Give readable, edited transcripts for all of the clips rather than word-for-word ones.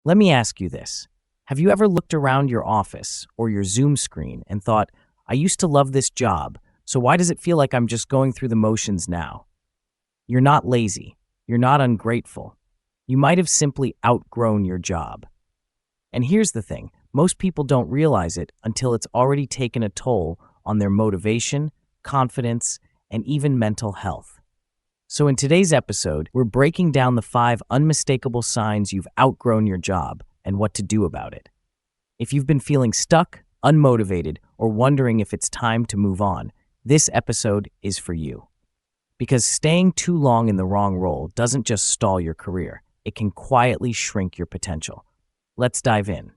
Let me ask you this. Have you ever looked around your office or your Zoom screen and thought, I used to love this job, so why does it feel like I'm just going through the motions now? You're not lazy. You're not ungrateful. You might have simply outgrown your job. And here's the thing, most people don't realize it until it's already taken a toll on their motivation, confidence, and even mental health. So in today's episode, we're breaking down the 5 unmistakable signs you've outgrown your job and what to do about it. If you've been feeling stuck, unmotivated, or wondering if it's time to move on, this episode is for you. Because staying too long in the wrong role doesn't just stall your career, it can quietly shrink your potential. Let's dive in.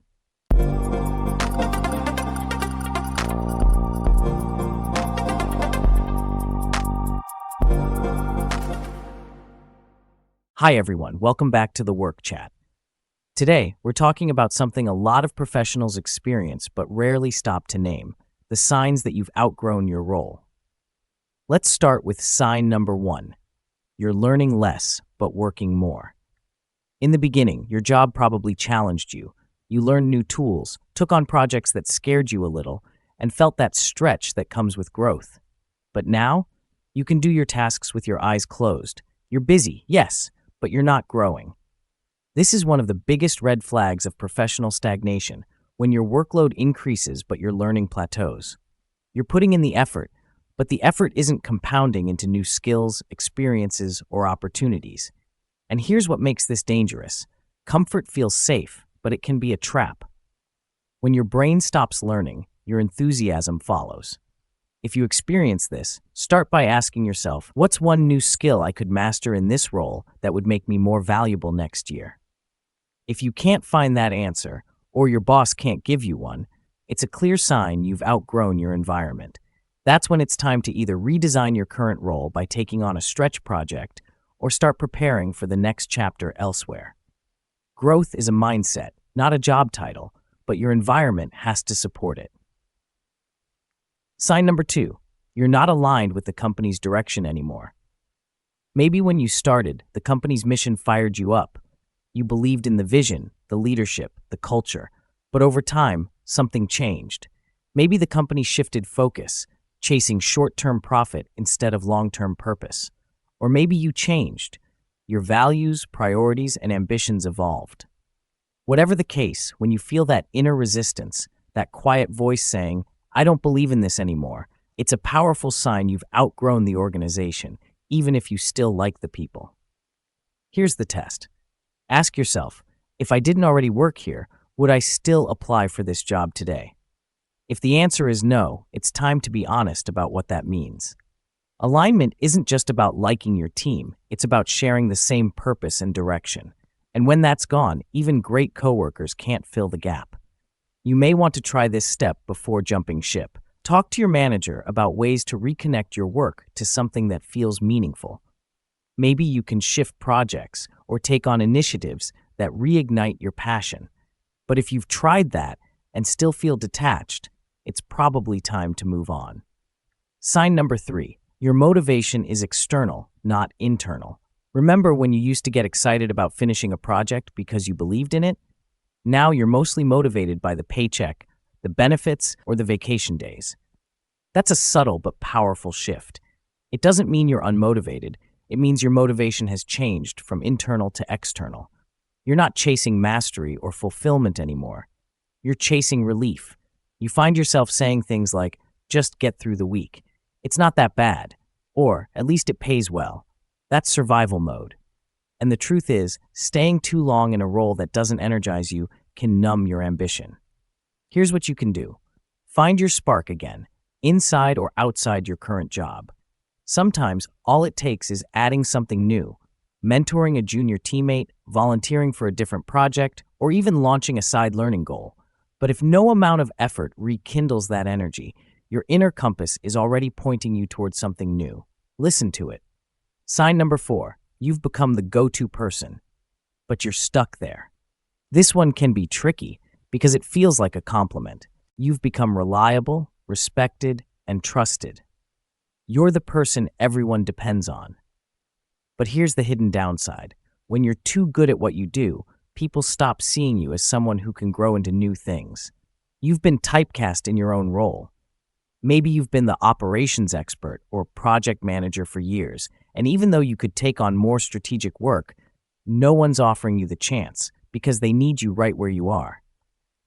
Hi everyone, welcome back to the Work Chat. Today, we're talking about something a lot of professionals experience but rarely stop to name, the signs that you've outgrown your role. Let's start with sign number 1. You're learning less but working more. In the beginning, your job probably challenged you. You learned new tools, took on projects that scared you a little, and felt that stretch that comes with growth. But now, you can do your tasks with your eyes closed. You're busy, yes, but you're not growing. This is one of the biggest red flags of professional stagnation, when your workload increases but your learning plateaus. You're putting in the effort, but the effort isn't compounding into new skills, experiences, or opportunities. And here's what makes this dangerous. Comfort feels safe, but it can be a trap. When your brain stops learning, your enthusiasm follows. If you experience this, start by asking yourself, what's one new skill I could master in this role that would make me more valuable next year? If you can't find that answer, or your boss can't give you one, it's a clear sign you've outgrown your environment. That's when it's time to either redesign your current role by taking on a stretch project or start preparing for the next chapter elsewhere. Growth is a mindset, not a job title, but your environment has to support it. Sign number 2, you're not aligned with the company's direction anymore. Maybe when you started, the company's mission fired you up. You believed in the vision, the leadership, the culture, but over time, something changed. Maybe the company shifted focus, chasing short-term profit instead of long-term purpose. Or maybe you changed. Your values, priorities, and ambitions evolved. Whatever the case, when you feel that inner resistance, that quiet voice saying, I don't believe in this anymore, it's a powerful sign you've outgrown the organization, even if you still like the people. Here's the test. Ask yourself, if I didn't already work here, would I still apply for this job today? If the answer is no, it's time to be honest about what that means. Alignment isn't just about liking your team, it's about sharing the same purpose and direction. And when that's gone, even great coworkers can't fill the gap. You may want to try this step before jumping ship. Talk to your manager about ways to reconnect your work to something that feels meaningful. Maybe you can shift projects or take on initiatives that reignite your passion. But if you've tried that and still feel detached, it's probably time to move on. Sign number 3, your motivation is external, not internal. Remember when you used to get excited about finishing a project because you believed in it? Now you're mostly motivated by the paycheck, the benefits, or the vacation days. That's a subtle but powerful shift. It doesn't mean you're unmotivated. It means your motivation has changed from internal to external. You're not chasing mastery or fulfillment anymore. You're chasing relief. You find yourself saying things like, just get through the week. It's not that bad. Or, at least it pays well. That's survival mode. And the truth is, staying too long in a role that doesn't energize you can numb your ambition. Here's what you can do. Find your spark again, inside or outside your current job. Sometimes, all it takes is adding something new, mentoring a junior teammate, volunteering for a different project, or even launching a side learning goal. But if no amount of effort rekindles that energy, your inner compass is already pointing you towards something new. Listen to it. Sign number 4. You've become the go-to person, but you're stuck there. This one can be tricky because it feels like a compliment. You've become reliable, respected, and trusted. You're the person everyone depends on. But here's the hidden downside. When you're too good at what you do, people stop seeing you as someone who can grow into new things. You've been typecast in your own role. Maybe you've been the operations expert or project manager for years, and even though you could take on more strategic work, no one's offering you the chance because they need you right where you are.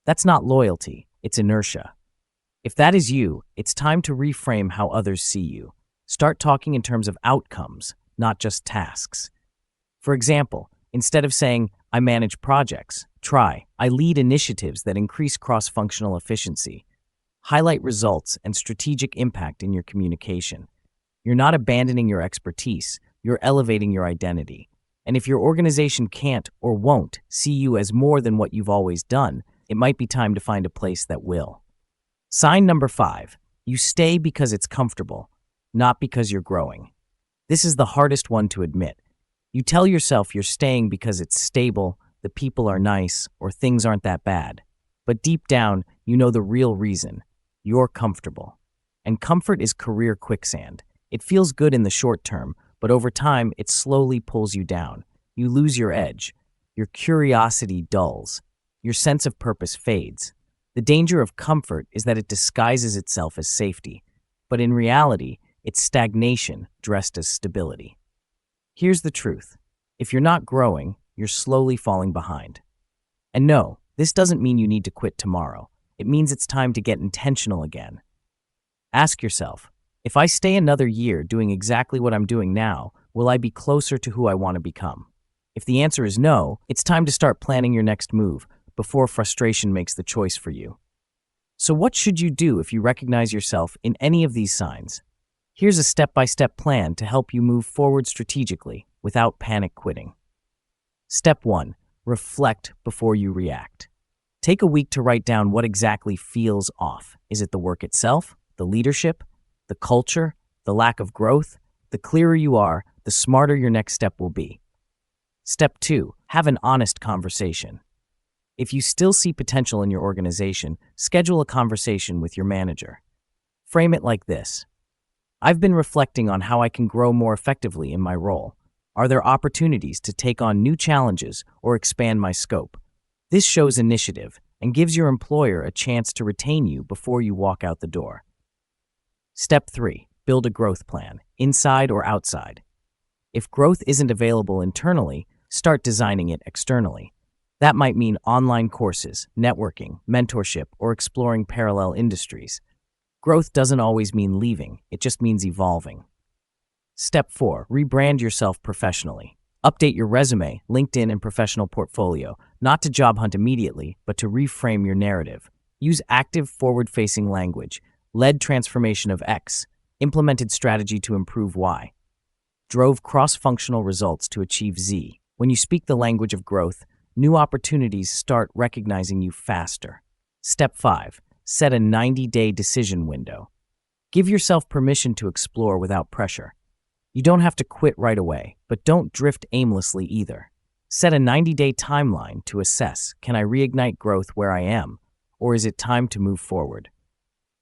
That's not loyalty, it's inertia. If that is you, it's time to reframe how others see you. Start talking in terms of outcomes, not just tasks. For example, instead of saying, I manage projects, try, I lead initiatives that increase cross-functional efficiency. Highlight results and strategic impact in your communication. You're not abandoning your expertise, you're elevating your identity. And if your organization can't or won't see you as more than what you've always done, it might be time to find a place that will. Sign number 5, you stay because it's comfortable, not because you're growing. This is the hardest one to admit. You tell yourself you're staying because it's stable, the people are nice, or things aren't that bad. But deep down, you know the real reason. You're comfortable. And comfort is career quicksand. It feels good in the short term, but over time, it slowly pulls you down. You lose your edge. Your curiosity dulls. Your sense of purpose fades. The danger of comfort is that it disguises itself as safety, but in reality, it's stagnation dressed as stability. Here's the truth. If you're not growing, you're slowly falling behind. And no, this doesn't mean you need to quit tomorrow. It means it's time to get intentional again. Ask yourself, if I stay another year doing exactly what I'm doing now, will I be closer to who I want to become? If the answer is no, it's time to start planning your next move before frustration makes the choice for you. So what should you do if you recognize yourself in any of these signs? Here's a step-by-step plan to help you move forward strategically without panic quitting. Step 1. Reflect before you react. Take a week to write down what exactly feels off. Is it the work itself, the leadership, the culture, the lack of growth? The clearer you are, the smarter your next step will be. Step 2. Have an honest conversation. If you still see potential in your organization, schedule a conversation with your manager. Frame it like this. I've been reflecting on how I can grow more effectively in my role. Are there opportunities to take on new challenges or expand my scope? This shows initiative and gives your employer a chance to retain you before you walk out the door. Step 3. Build a growth plan, inside or outside. If growth isn't available internally, start designing it externally. That might mean online courses, networking, mentorship, or exploring parallel industries. Growth doesn't always mean leaving, it just means evolving. Step 4. Rebrand yourself professionally. Update your resume, LinkedIn, and professional portfolio, not to job hunt immediately, but to reframe your narrative. Use active, forward-facing language, led transformation of X, implemented strategy to improve Y, drove cross-functional results to achieve Z. When you speak the language of growth, new opportunities start recognizing you faster. Step 5. Set a 90-day decision window. Give yourself permission to explore without pressure. You don't have to quit right away, but don't drift aimlessly either. Set a 90-day timeline to assess, can I reignite growth where I am, or is it time to move forward?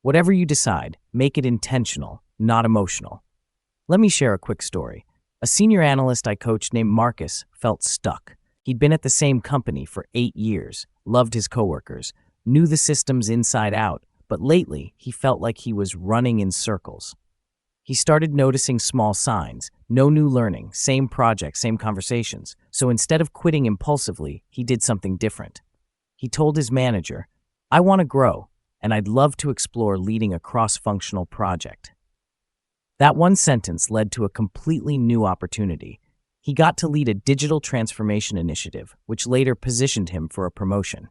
Whatever you decide, make it intentional, not emotional. Let me share a quick story. A senior analyst I coached named Marcus felt stuck. He'd been at the same company for 8 years, loved his coworkers, knew the systems inside out, but lately he felt like he was running in circles. He started noticing small signs, no new learning, same projects, same conversations. So instead of quitting impulsively, he did something different. He told his manager, I want to grow, and I'd love to explore leading a cross-functional project. That one sentence led to a completely new opportunity. He got to lead a digital transformation initiative, which later positioned him for a promotion.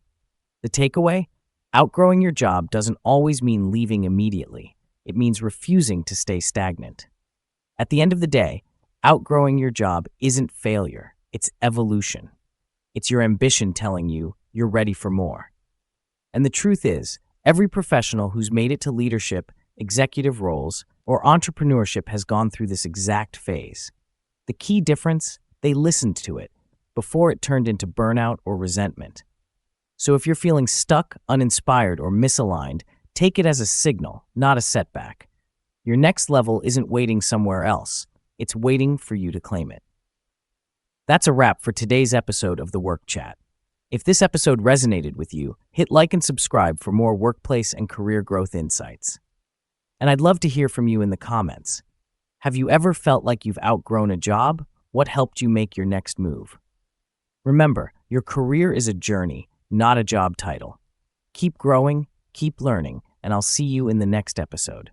The takeaway? Outgrowing your job doesn't always mean leaving immediately. It means refusing to stay stagnant. At the end of the day, outgrowing your job isn't failure, it's evolution. It's your ambition telling you you're ready for more. And the truth is, every professional who's made it to leadership, executive roles, or entrepreneurship has gone through this exact phase. The key difference? They listened to it before it turned into burnout or resentment. So if you're feeling stuck, uninspired, or misaligned, take it as a signal, not a setback. Your next level isn't waiting somewhere else. It's waiting for you to claim it. That's a wrap for today's episode of The Work Chat. If this episode resonated with you, hit like and subscribe for more workplace and career growth insights. And I'd love to hear from you in the comments. Have you ever felt like you've outgrown a job? What helped you make your next move? Remember, your career is a journey, not a job title. Keep growing, keep learning, and I'll see you in the next episode.